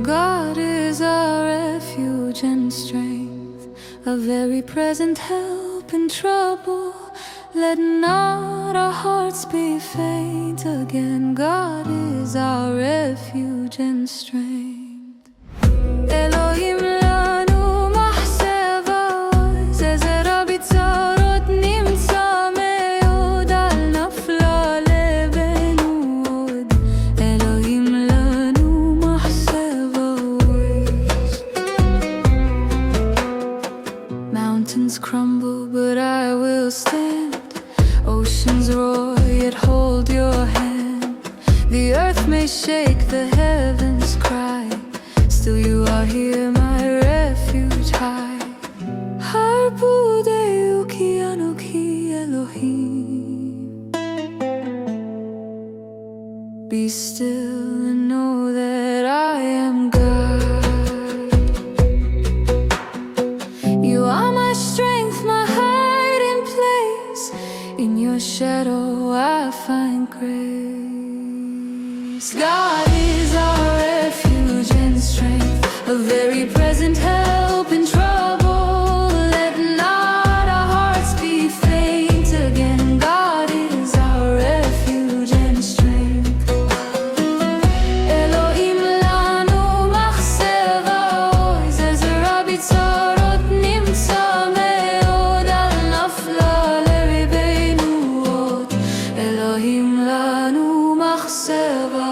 God is our refuge and strength, a very present help in trouble. Let not our hearts be faint again. God is our refuge and strength. Elohim lanu mahseva, zezera bitzarot nimtza meod, al nafla lebenu od. Elohim lanu mahseva. Mountains crumble, but I will stand. Oceans roar, yet hold your hand. The earth may shake, the heavens cry, still you are here, my refuge high. Harbudeu ki Anoki Elohim. Be still and know that I am God. You are my strength, my hiding place. In your shadow I find grace. God is our refuge and strength, a very present help in trouble. Let not our hearts be faint again. God is our refuge and strength. Elohim lanu mahseva, zezera bitzarot nimtza meod, al nafla lebenu od. Elohim lanu mahseva.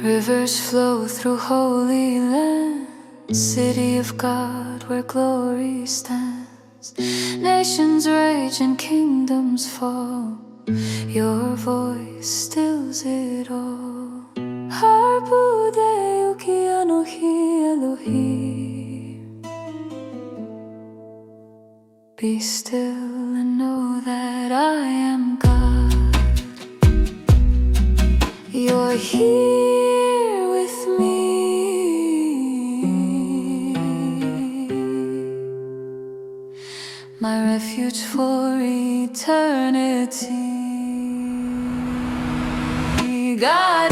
Rivers flow through holy land, city of God where glory stands. Nations rage and kingdoms fall, your voice stills it all. Harbudeu ki Anoki Elohim. Be still and know that I am God. You're here with me, my refuge for eternity. God